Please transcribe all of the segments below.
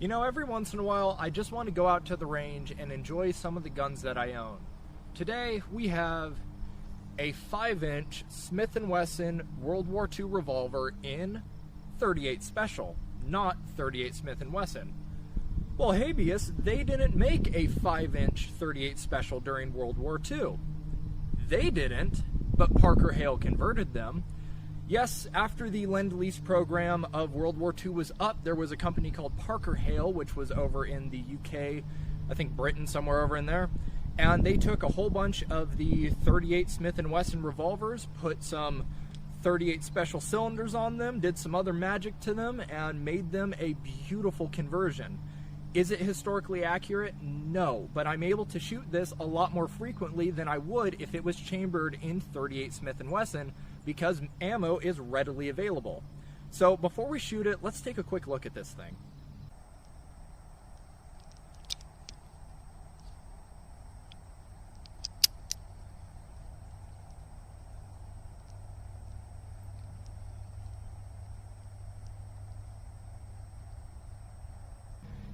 You know, every once in a while, I just want to go out to the range and enjoy some of the guns that I own. Today, we have a 5-inch Smith & Wesson World War II revolver in 38 Special, not 38 Smith & Wesson. Well, habeas, they didn't make a 5-inch 38 Special during World War II. They didn't, but Parker Hale converted them. Yes, after the Lend-Lease program of World War II was up, there was a company called Parker Hale, which was over in the UK, I think Britain, somewhere over in there. And they took a whole bunch of the 38 Smith & Wesson revolvers, put some 38 Special cylinders on them, did some other magic to them, and made them a beautiful conversion. Is it historically accurate? No, but I'm able to shoot this a lot more frequently than I would if it was chambered in 38 Smith & Wesson, because ammo is readily available. So before we shoot it, let's take a quick look at this thing.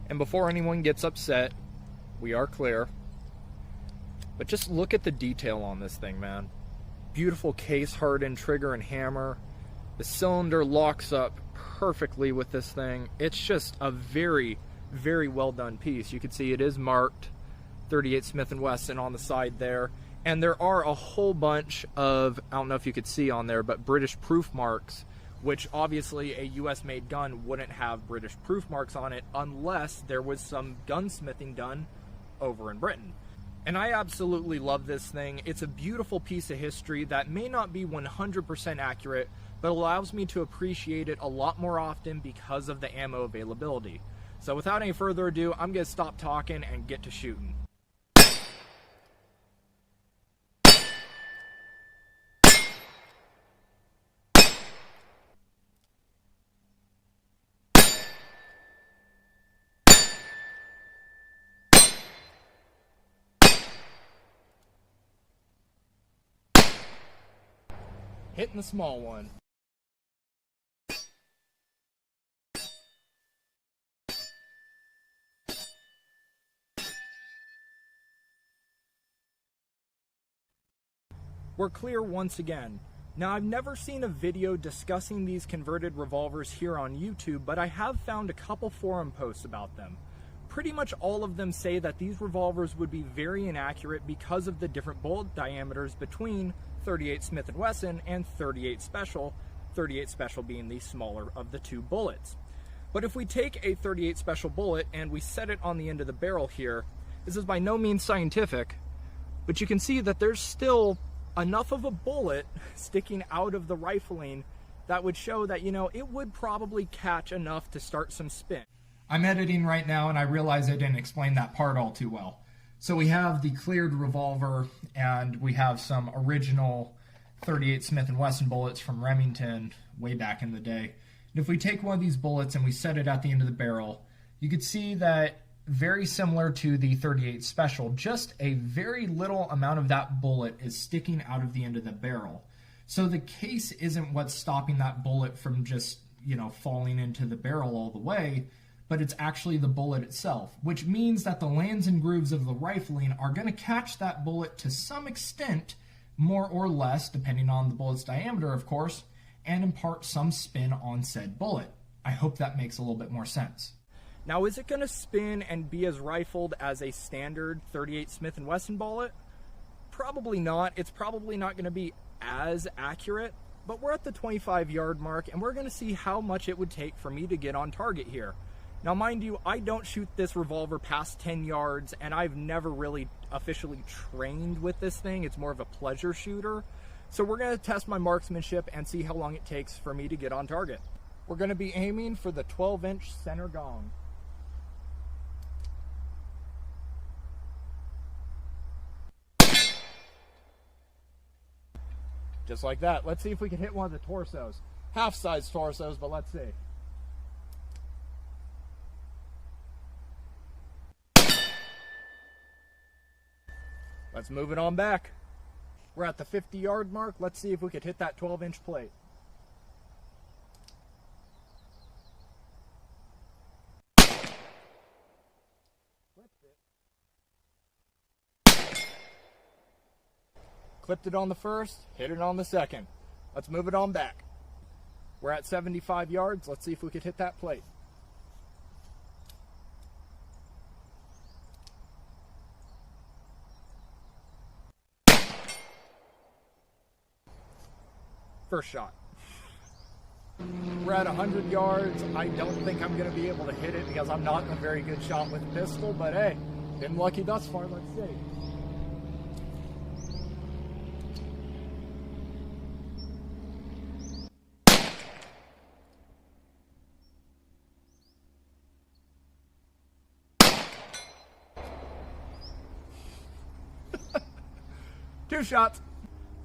And before anyone gets upset, we are clear. But just look at the detail on this thing, man. Beautiful case hardened trigger and hammer. The cylinder locks up perfectly with this thing. It's just a very, very well done piece. You can see it is marked 38 Smith & Wesson on the side there. And there are a whole bunch of, I don't know if you could see on there, but British proof marks, which obviously a US made gun wouldn't have British proof marks on it unless there was some gunsmithing done over in Britain. And I absolutely love this thing. It's a beautiful piece of history that may not be 100% accurate, but allows me to appreciate it a lot more often because of the ammo availability. So without any further ado, I'm going to stop talking and get to shooting. Hitting the small one. We're clear once again. Now, I've never seen a video discussing these converted revolvers here on YouTube, but I have found a couple forum posts about them. Pretty much all of them say that these revolvers would be very inaccurate because of the different bullet diameters between 38 Smith & Wesson and 38 Special, 38 Special being the smaller of the two bullets. But if we take a 38 Special bullet and we set it on the end of the barrel here, this is by no means scientific, but you can see that there's still enough of a bullet sticking out of the rifling that would show that, you know, it would probably catch enough to start some spin. I'm editing right now and I realize I didn't explain that part all too well. So we have the cleared revolver and we have some original 38 Smith & Wesson bullets from Remington way back in the day. And if we take one of these bullets and we set it at the end of the barrel, you could see that very similar to the 38 Special, just a very little amount of that bullet is sticking out of the end of the barrel. So the case isn't what's stopping that bullet from just, you know, falling into the barrel all the way, but it's actually the bullet itself, which means that the lands and grooves of the rifling are going to catch that bullet to some extent, more or less, depending on the bullet's diameter, of course, and impart some spin on said bullet. I hope that makes a little bit more sense. Now, is it going to spin and be as rifled as a standard 38 Smith & Wesson bullet? Probably not. It's probably not going to be as accurate, but we're at the 25-yard mark, and we're going to see how much it would take for me to get on target here. Now, mind you, I don't shoot this revolver past 10 yards, and I've never really officially trained with this thing. It's more of a pleasure shooter. So we're going to test my marksmanship and see how long it takes for me to get on target. We're going to be aiming for the 12-inch center gong. Just like that. Let's see if we can hit one of the torsos. Half-size torsos, but let's see. Let's move it on back. We're at the 50-yard mark. Let's see if we could hit that 12-inch plate. Clipped it on the first, hit it on the second. Let's move it on back. We're at 75 yards. Let's see if we could hit that plate. First shot. We're at 100 yards. I don't think I'm going to be able to hit it because I'm not a very good shot with a pistol, but hey, been lucky thus far. Let's see. Two shots.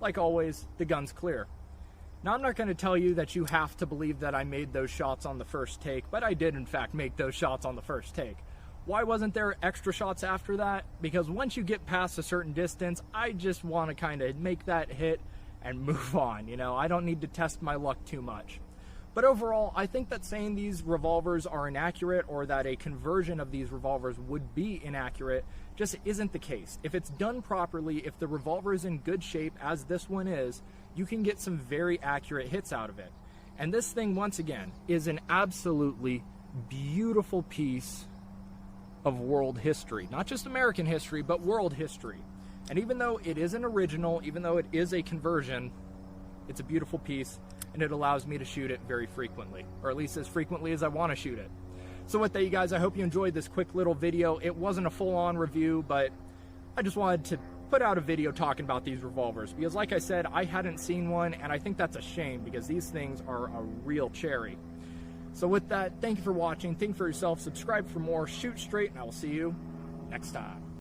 Like always, the gun's clear. Now, I'm not going to tell you that you have to believe that I made those shots on the first take, but I did in fact make those shots on the first take. Why wasn't there extra shots after that? Because once you get past a certain distance, I just want to kind of make that hit and move on. You know, I don't need to test my luck too much. But overall, I think that saying these revolvers are inaccurate or that a conversion of these revolvers would be inaccurate just isn't the case. If it's done properly, if the revolver is in good shape, as this one is, you can get some very accurate hits out of it. And this thing, once again, is an absolutely beautiful piece of world history. Not just American history, but world history. And even though it is an original, even though it is a conversion, it's a beautiful piece, and it allows me to shoot it very frequently, or at least as frequently as I want to shoot it. So with that, you guys, I hope you enjoyed this quick little video. It wasn't a full-on review, but I just wanted to put out a video talking about these revolvers, because like I said, I hadn't seen one, and I think that's a shame because these things are a real cherry. So with that, thank you for watching, think for yourself, subscribe for more, shoot straight, and I will see you next time.